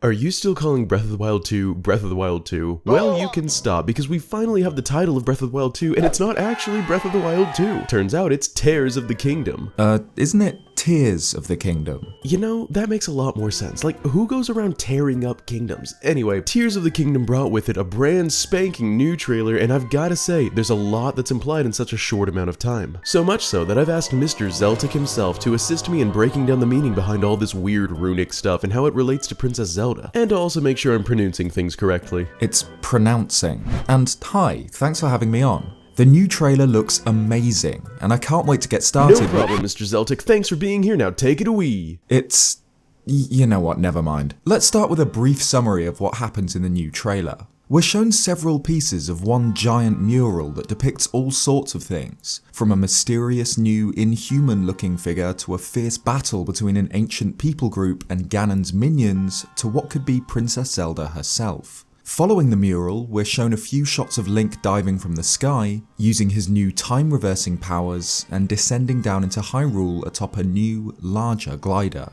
Are you still calling Breath of the Wild 2 Breath of the Wild 2? Well, you can stop, because we finally have the title of Breath of the Wild 2, and it's not actually Breath of the Wild 2. Turns out it's Tears of the Kingdom. Isn't it Tears of the Kingdom? You know, that makes a lot more sense. Like, who goes around tearing up kingdoms? Anyway, Tears of the Kingdom brought with it a brand spanking new trailer, and I've gotta say, there's a lot that's implied in such a short amount of time. So much so that I've asked Mr. Zeltic himself to assist me in breaking down the meaning behind all this weird runic stuff and how it relates to Princess Zelda, and to also make sure I'm pronouncing things correctly. It's pronouncing. And hi, thanks for having me on. The new trailer looks amazing, and I can't wait to get started. No problem, Mr. Zeltic. Thanks for being here. Now take it away. You know what, never mind. Let's start with a brief summary of what happens in the new trailer. We're shown several pieces of one giant mural that depicts all sorts of things, from a mysterious new inhuman-looking figure to a fierce battle between an ancient people group and Ganon's minions to what could be Princess Zelda herself. Following the mural, we're shown a few shots of Link diving from the sky, using his new time-reversing powers, and descending down into Hyrule atop a new, larger glider.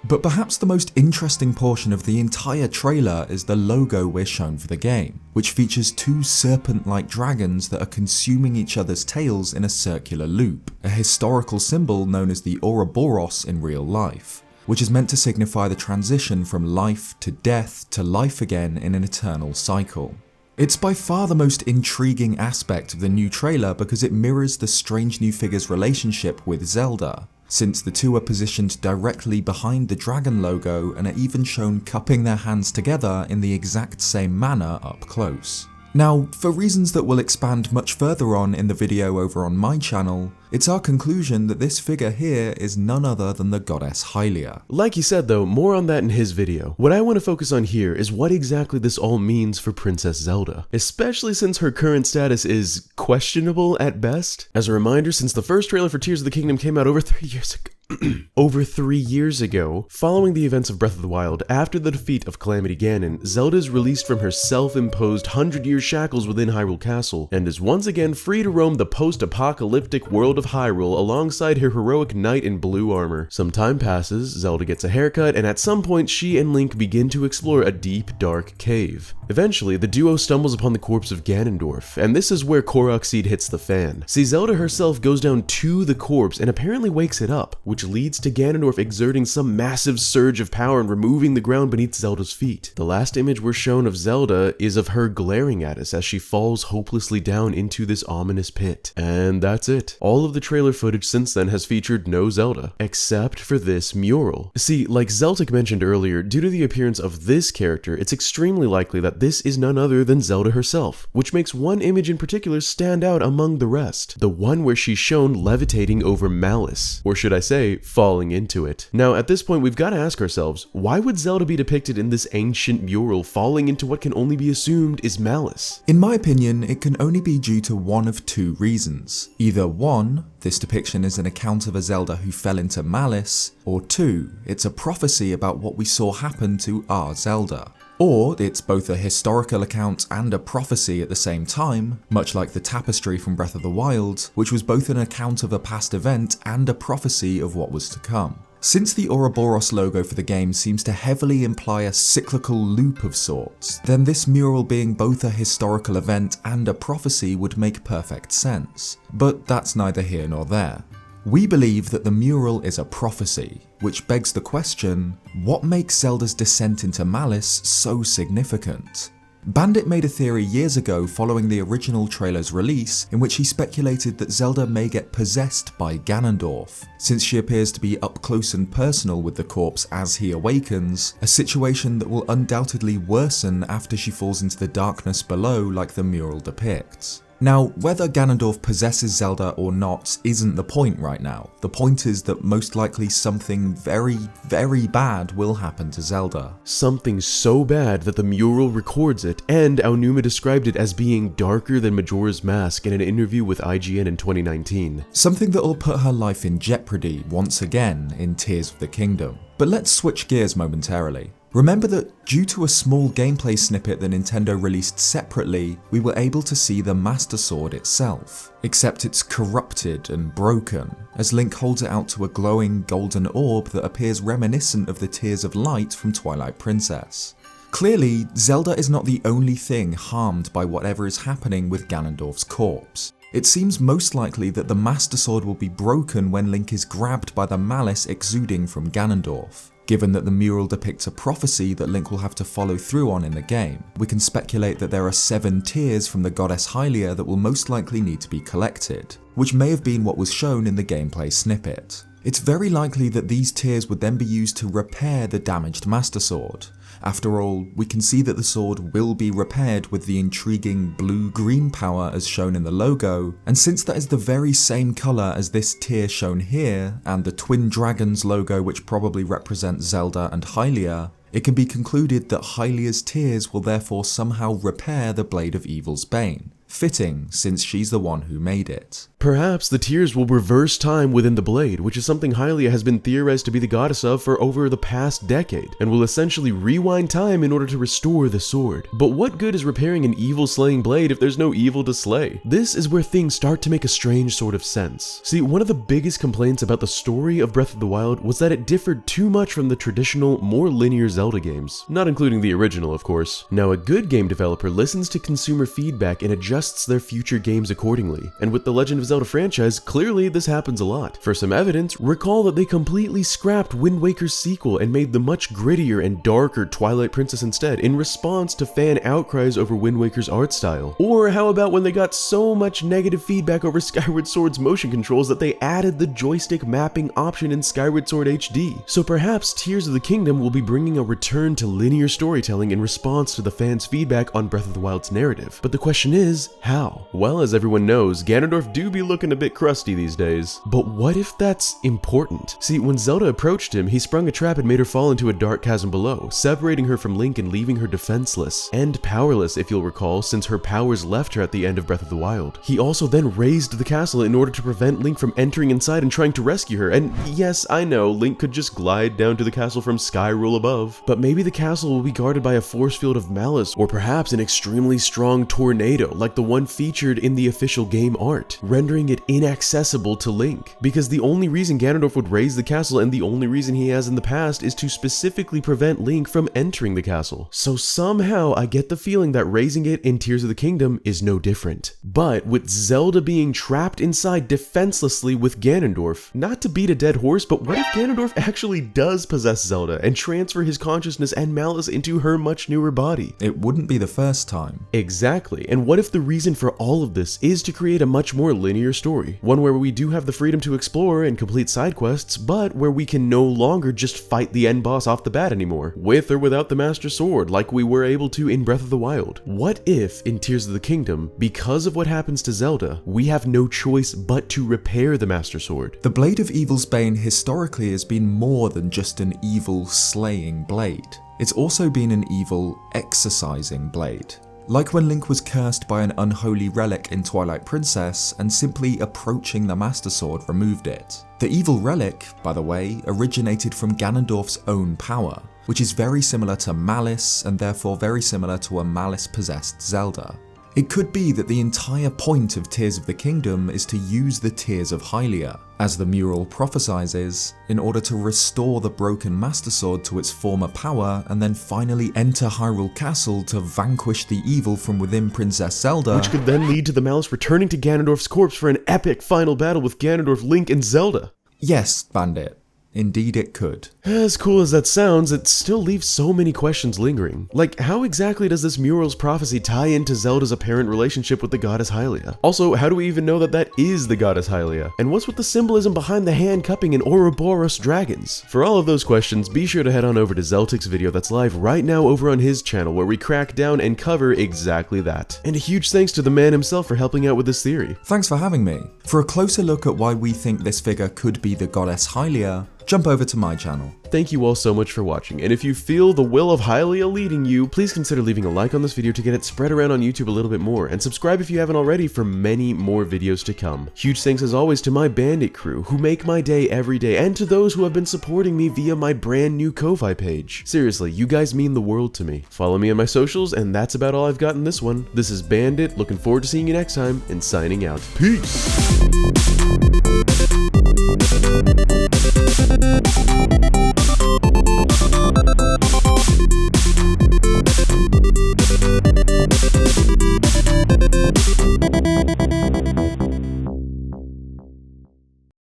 But perhaps the most interesting portion of the entire trailer is the logo we're shown for the game, which features two serpent-like dragons that are consuming each other's tails in a circular loop, a historical symbol known as the Ouroboros in real life, which is meant to signify the transition from life to death to life again in an eternal cycle. It's by far the most intriguing aspect of the new trailer because it mirrors the strange new figure's relationship with Zelda, since the two are positioned directly behind the dragon logo and are even shown cupping their hands together in the exact same manner up close. Now, for reasons that we'll expand much further on in the video over on my channel, it's our conclusion that this figure here is none other than the goddess Hylia. Like he said though, more on that in his video. What I want to focus on here is what exactly this all means for Princess Zelda, especially since her current status is questionable at best. As a reminder, since the first trailer for Tears of the Kingdom came out over 3 years ago, following the events of Breath of the Wild, after the defeat of Calamity Ganon, Zelda is released from her self-imposed 100-year shackles within Hyrule Castle, and is once again free to roam the post-apocalyptic world of Hyrule alongside her heroic knight in blue armor. Some time passes, Zelda gets a haircut, and at some point she and Link begin to explore a deep, dark cave. Eventually, the duo stumbles upon the corpse of Ganondorf, and this is where Korok Seed hits the fan. See, Zelda herself goes down to the corpse and apparently wakes it up, which leads to Ganondorf exerting some massive surge of power and removing the ground beneath Zelda's feet. The last image we're shown of Zelda is of her glaring at us as she falls hopelessly down into this ominous pit. And that's it. All of the trailer footage since then has featured no Zelda, except for this mural. See, like Zeltic mentioned earlier, due to the appearance of this character, it's extremely likely that this is none other than Zelda herself, which makes one image in particular stand out among the rest, the one where she's shown levitating over Malice, or should I say, falling into it. Now, at this point, we've got to ask ourselves, why would Zelda be depicted in this ancient mural falling into what can only be assumed is Malice? In my opinion, it can only be due to one of two reasons. Either one, this depiction is an account of a Zelda who fell into Malice, or two, it's a prophecy about what we saw happen to our Zelda. Or it's both a historical account and a prophecy at the same time, much like the tapestry from Breath of the Wild, which was both an account of a past event and a prophecy of what was to come. Since the Ouroboros logo for the game seems to heavily imply a cyclical loop of sorts, then this mural being both a historical event and a prophecy would make perfect sense. But that's neither here nor there. We believe that the mural is a prophecy, which begs the question, what makes Zelda's descent into Malice so significant? Bandit made a theory years ago following the original trailer's release in which he speculated that Zelda may get possessed by Ganondorf, since she appears to be up close and personal with the corpse as he awakens, a situation that will undoubtedly worsen after she falls into the darkness below like the mural depicts. Now, whether Ganondorf possesses Zelda or not isn't the point right now. The point is that most likely something very, very bad will happen to Zelda. Something so bad that the mural records it, and Aonuma described it as being darker than Majora's Mask in an interview with IGN in 2019. Something that will put her life in jeopardy once again in Tears of the Kingdom. But let's switch gears momentarily. Remember that due to a small gameplay snippet that Nintendo released separately, we were able to see the Master Sword itself, except it's corrupted and broken, as Link holds it out to a glowing golden orb that appears reminiscent of the Tears of Light from Twilight Princess. Clearly, Zelda is not the only thing harmed by whatever is happening with Ganondorf's corpse. It seems most likely that the Master Sword will be broken when Link is grabbed by the malice exuding from Ganondorf. Given that the mural depicts a prophecy that Link will have to follow through on in the game, we can speculate that there are 7 tears from the goddess Hylia that will most likely need to be collected, which may have been what was shown in the gameplay snippet. It's very likely that these tears would then be used to repair the damaged Master Sword. After all, we can see that the sword will be repaired with the intriguing blue-green power as shown in the logo, and since that is the very same colour as this tear shown here, and the Twin Dragons logo which probably represents Zelda and Hylia, it can be concluded that Hylia's tears will therefore somehow repair the Blade of Evil's Bane. Fitting, since she's the one who made it. Perhaps the tears will reverse time within the blade, which is something Hylia has been theorized to be the goddess of for over the past decade, and will essentially rewind time in order to restore the sword. But what good is repairing an evil-slaying blade if there's no evil to slay? This is where things start to make a strange sort of sense. See, one of the biggest complaints about the story of Breath of the Wild was that it differed too much from the traditional, more linear Zelda games, not including the original, of course. Now, a good game developer listens to consumer feedback and adjusts their future games accordingly, and with the Legend of Zelda franchise, clearly this happens a lot. For some evidence, recall that they completely scrapped Wind Waker's sequel and made the much grittier and darker Twilight Princess instead in response to fan outcries over Wind Waker's art style. Or how about when they got so much negative feedback over Skyward Sword's motion controls that they added the joystick mapping option in Skyward Sword HD. So perhaps Tears of the Kingdom will be bringing a return to linear storytelling in response to the fans' feedback on Breath of the Wild's narrative. But the question is, how? Well, as everyone knows, Ganondorf do be looking a bit crusty these days. But what if that's important? See, when Zelda approached him, he sprung a trap and made her fall into a dark chasm below, separating her from Link and leaving her defenseless and powerless, if you'll recall, since her powers left her at the end of Breath of the Wild. He also then razed the castle in order to prevent Link from entering inside and trying to rescue her. And yes, I know, Link could just glide down to the castle from Skyrule above, but maybe the castle will be guarded by a force field of malice, or perhaps an extremely strong tornado like the one featured in the official game art, rendering it inaccessible to Link. Because the only reason Ganondorf would raise the castle, and the only reason he has in the past, is to specifically prevent Link from entering the castle. So somehow I get the feeling that raising it in Tears of the Kingdom is no different. But with Zelda being trapped inside defenselessly with Ganondorf, not to beat a dead horse, but what if Ganondorf actually does possess Zelda and transfer his consciousness and malice into her much newer body? It wouldn't be the first time. Exactly. And what if the reason for all of this is to create a much more linear story? One where we do have the freedom to explore and complete side quests, but where we can no longer just fight the end boss off the bat anymore, with or without the Master Sword, like we were able to in Breath of the Wild. What if, in Tears of the Kingdom, because of what happens to Zelda, we have no choice but to repair the Master Sword? The Blade of Evil's Bane historically has been more than just an evil slaying blade. It's also been an evil exorcising blade. Like when Link was cursed by an unholy relic in Twilight Princess, and simply approaching the Master Sword removed it. The evil relic, by the way, originated from Ganondorf's own power, which is very similar to malice, and therefore very similar to a malice-possessed Zelda. It could be that the entire point of Tears of the Kingdom is to use the Tears of Hylia, as the mural prophesizes, in order to restore the broken Master Sword to its former power and then finally enter Hyrule Castle to vanquish the evil from within Princess Zelda. Which could then lead to the malice returning to Ganondorf's corpse for an epic final battle with Ganondorf, Link, and Zelda. Yes, Bandit. Indeed it could. As cool as that sounds, it still leaves so many questions lingering. Like, how exactly does this mural's prophecy tie into Zelda's apparent relationship with the goddess Hylia? Also, how do we even know that that is the goddess Hylia? And what's with the symbolism behind the hand cupping and Ouroboros dragons? For all of those questions, be sure to head on over to Zeltic's video that's live right now over on his channel, where we crack down and cover exactly that. And a huge thanks to the man himself for helping out with this theory. Thanks for having me. For a closer look at why we think this figure could be the goddess Hylia, jump over to my channel. Thank you all so much for watching, and if you feel the will of Hylia leading you, please consider leaving a like on this video to get it spread around on YouTube a little bit more, and subscribe if you haven't already for many more videos to come. Huge thanks as always to my bandit crew, who make my day every day, and to those who have been supporting me via my brand new Ko-Fi page. Seriously, you guys mean the world to me. Follow me on my socials, and that's about all I've got in this one. This is Bandit, looking forward to seeing you next time, and signing out. Peace!